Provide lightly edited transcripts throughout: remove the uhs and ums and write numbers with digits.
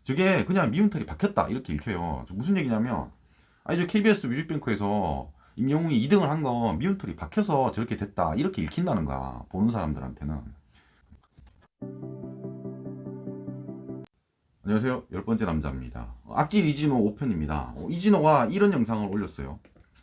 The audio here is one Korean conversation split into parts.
저게 그냥 미운털이 박혔다 이렇게 읽혀요. 무슨 얘기냐면 아니 저 KBS 뮤직뱅크에서 임영웅이 2등을 한 거 미운털이 박혀서 저렇게 됐다 이렇게 읽힌다는 거야, 보는 사람들한테는. 안녕하세요, 열 번째 남자입니다. 악질 이진호 5편입니다. 이진호가 이런 영상을 올렸어요.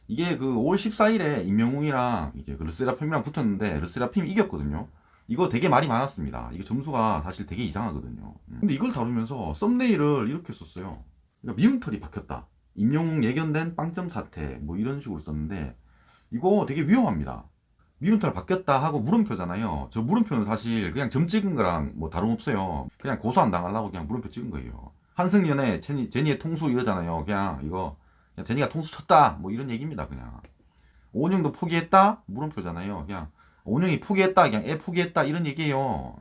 이게 그 5월 14일에 임영웅이랑 이게 그 르세라핌이랑 붙었는데 르세라핌이 이겼거든요. 이거 되게 말이 많았습니다. 이게 점수가 사실 되게 이상하거든요. 근데 이걸 다루면서 썸네일을 이렇게 썼어요. 그러니까 미움털이 박혔다, 임영웅 예견된 빵점 사태, 뭐 이런 식으로 썼는데 이거 되게 위험합니다. 미움털 바뀌었다 하고 물음표잖아요. 저 물음표는 사실 그냥 점 찍은 거랑 뭐 다름없어요. 그냥 고소 안 당하려고 그냥 물음표 찍은 거예요. 한승연의 제니의 통수 이러잖아요. 그냥 이거 그냥 제니가 통수 쳤다 뭐 이런 얘기입니다. 그냥 오은영도 포기했다 물음표잖아요. 그냥 오은영이 포기했다 그냥 애 포기했다 이런 얘기예요.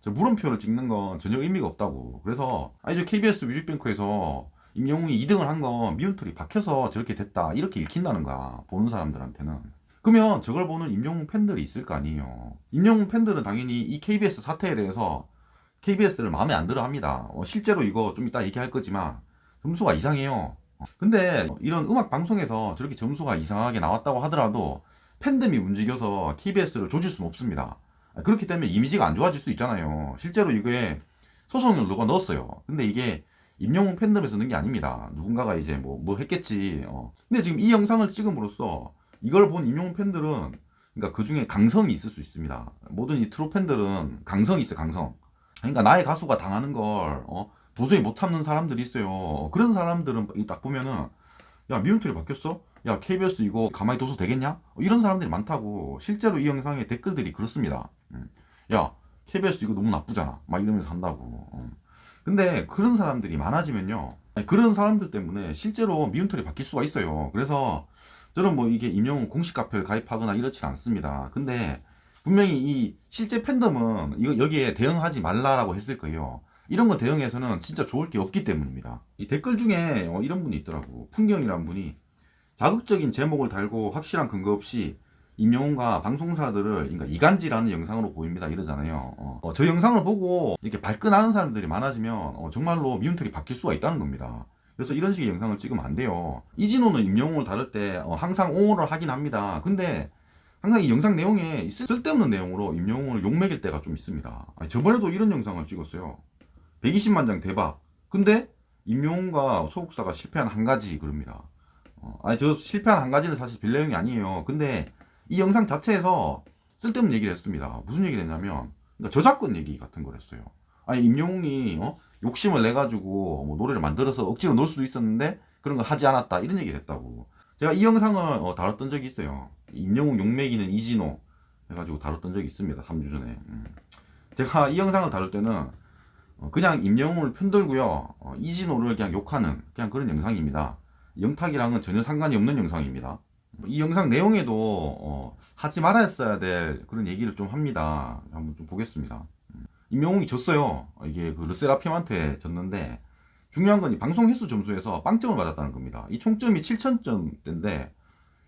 저 물음표를 찍는 건 전혀 의미가 없다고. 그래서 아니 저 KBS 뮤직뱅크에서 임영웅이 2등을 한 거 미움털이 박혀서 저렇게 됐다 이렇게 읽힌다는 거야, 보는 사람들한테는. 그러면 저걸 보는 임영웅 팬들이 있을 거 아니에요. 임영웅 팬들은 당연히 이 KBS 사태에 대해서 KBS를 마음에 안 들어 합니다. 실제로 이거 좀 이따 얘기할 거지만 점수가 이상해요. 근데 이런 음악 방송에서 저렇게 점수가 이상하게 나왔다고 하더라도 팬덤이 움직여서 KBS를 조질 수는 없습니다. 그렇기 때문에 이미지가 안 좋아질 수 있잖아요. 실제로 이거에 소송을 누가 넣었어요. 근데 이게 임영웅 팬덤에서 넣은 게 아닙니다. 누군가가 이제 뭐 했겠지. 근데 지금 이 영상을 찍음으로써 이걸 본 임영웅 팬들은, 그러니까 그 중에 강성이 있을 수 있습니다. 모든 이 트롯 팬들은 강성이 있어, 강성. 그러니까 나의 가수가 당하는 걸 도저히 못 참는 사람들이 있어요. 그런 사람들은 딱 보면은 야 미움털이 바뀌었어? 야 KBS 이거 가만히 둬서 되겠냐? 이런 사람들이 많다고. 실제로 이 영상의 댓글들이 그렇습니다. 야 KBS 이거 너무 나쁘잖아 막 이러면서 한다고. 근데 그런 사람들이 많아지면요, 그런 사람들 때문에 실제로 미움털이 바뀔 수가 있어요. 그래서 저는 뭐 이게 임영웅 공식 카페를 가입하거나 이렇지 않습니다. 근데 분명히 이 실제 팬덤은 이거 여기에 대응하지 말라라고 했을 거예요. 이런 거 대응해서는 진짜 좋을 게 없기 때문입니다. 이 댓글 중에 이런 분이 있더라고. 풍경이란 분이 자극적인 제목을 달고 확실한 근거 없이 임영웅과 방송사들을 그러니까 이간질하는 영상으로 보입니다 이러잖아요. 저 영상을 보고 이렇게 발끈하는 사람들이 많아지면 정말로 미움털이 바뀔 수가 있다는 겁니다. 그래서 이런 식의 영상을 찍으면 안 돼요. 이진호는 임영웅을 다룰 때 항상 옹호를 하긴 합니다. 근데 항상 이 영상 내용에 쓸데없는 내용으로 임영웅을 욕먹일 때가 좀 있습니다. 아니, 저번에도 이런 영상을 찍었어요. 120만 장 대박. 근데 임영웅과 소속사가 실패한 한 가지 그럽니다. 아니 저 실패한 한 가지는 사실 별 내용이 아니에요. 근데 이 영상 자체에서 쓸데없는 얘기를 했습니다. 무슨 얘기를 했냐면 그러니까 저작권 얘기 같은 걸 했어요. 아니 임영웅이 욕심을 내가지고 뭐 노래를 만들어서 억지로 넣을 수도 있었는데 그런 거 하지 않았다 이런 얘기를 했다고. 제가 이 영상을 다뤘던 적이 있어요. 임영웅 욕먹이는 이진호 해가지고 다뤘던 적이 있습니다. 3주 전에. 제가 이 영상을 다룰 때는 그냥 임영웅을 편들고요, 이진호를 그냥 욕하는 그냥 그런 영상입니다. 영탁이랑은 전혀 상관이 없는 영상입니다. 이 영상 내용에도 하지 말았어야 될 그런 얘기를 좀 합니다. 한번 좀 보겠습니다. 임영웅이 졌어요. 이게 그 르세라핌한테 졌는데 중요한 건 이 방송 횟수 점수에서 빵점을 받았다는 겁니다. 이 총점이 7,000점대인데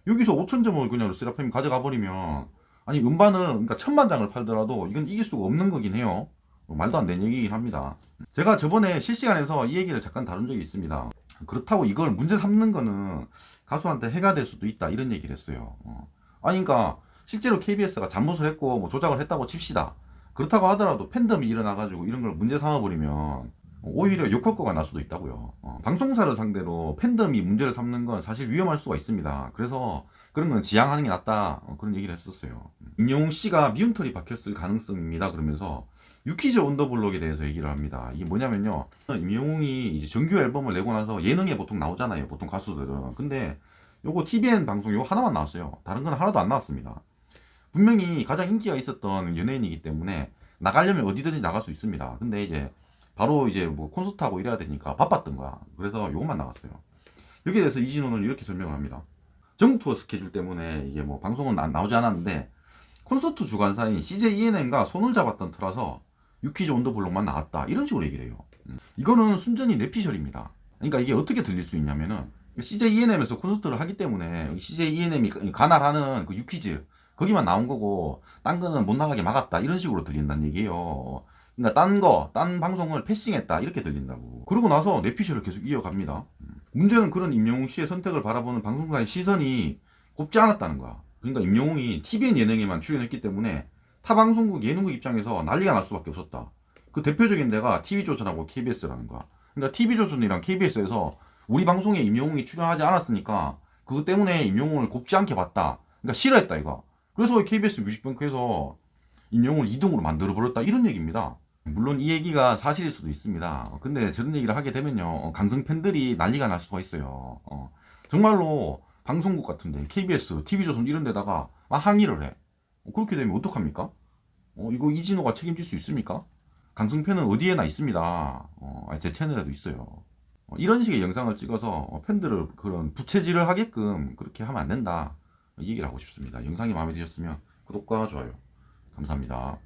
여기서 5,000점을 그냥 르세라핌이 가져가 버리면, 아니 음반은 그러니까 1,000만 장을 팔더라도 이건 이길 수가 없는 거긴 해요. 말도 안 되는 얘기긴 합니다. 제가 저번에 실시간에서 이 얘기를 잠깐 다룬 적이 있습니다. 그렇다고 이걸 문제 삼는 거는 가수한테 해가 될 수도 있다 이런 얘기를 했어요. 아니 그러니까 실제로 KBS가 잘못을 했고 뭐 조작을 했다고 칩시다. 그렇다고 하더라도 팬덤이 일어나가지고 이런 걸 문제 삼아버리면 오히려 욕효과가 날 수도 있다고요. 방송사를 상대로 팬덤이 문제를 삼는 건 사실 위험할 수가 있습니다. 그래서 그런 건 지양하는 게 낫다 그런 얘기를 했었어요. 임영웅 씨가 미움털이 박혔을 가능성입니다 그러면서 유키즈 언더블록에 대해서 얘기를 합니다. 이게 뭐냐면요, 임영웅이 이제 정규 앨범을 내고 나서 예능에 보통 나오잖아요, 보통 가수들은. 근데 요거 TVN 방송 요거 하나만 나왔어요. 다른 건 하나도 안 나왔습니다. 분명히 가장 인기가 있었던 연예인이기 때문에 나가려면 어디든지 나갈 수 있습니다. 근데 이제 바로 이제 뭐 콘서트하고 이래야 되니까 바빴던 거야. 그래서 요것만 나갔어요. 여기에 대해서 이진호는 이렇게 설명을 합니다. 전국 투어 스케줄 때문에 이게 뭐 방송은 나오지 않았는데 콘서트 주관사인 CJ ENM과 손을 잡았던 터라서 유키즈 언더블록만 나왔다 이런 식으로 얘기를 해요. 이거는 순전히 내피셜입니다. 그러니까 이게 어떻게 들릴 수 있냐면은 CJ ENM에서 콘서트를 하기 때문에 CJ ENM이 관할하는 그 유키즈 거기만 나온 거고 딴 거는 못 나가게 막았다 이런 식으로 들린다는 얘기예요. 그러니까 딴 방송을 패싱했다 이렇게 들린다고. 그러고 나서 뇌피셜을 계속 이어갑니다. 문제는 그런 임영웅 씨의 선택을 바라보는 방송사의 시선이 곱지 않았다는 거야. 그러니까 임영웅이 TVN 예능에만 출연했기 때문에 타 방송국 예능국 입장에서 난리가 날 수밖에 없었다. 그 대표적인 데가 TV조선하고 KBS라는 거야. 그러니까 TV조선이랑 KBS에서 우리 방송에 임영웅이 출연하지 않았으니까 그것 때문에 임영웅을 곱지 않게 봤다. 그러니까 싫어했다 이거. 그래서 KBS 뮤직뱅크에서 임영웅을 2등으로 만들어버렸다 이런 얘기입니다. 물론 이 얘기가 사실일 수도 있습니다. 근데 저런 얘기를 하게 되면요, 강성 팬들이 난리가 날 수가 있어요. 정말로 방송국 같은데 KBS, TV조선 이런 데다가 막 항의를 해. 그렇게 되면 어떡합니까? 이거 이진호가 책임질 수 있습니까? 강성 팬은 어디에나 있습니다. 제 채널에도 있어요. 이런 식의 영상을 찍어서 팬들을 그런 부채질을 하게끔 그렇게 하면 안 된다. 이 얘기를 하고 싶습니다. 영상이 마음에 드셨으면 구독과 좋아요 감사합니다.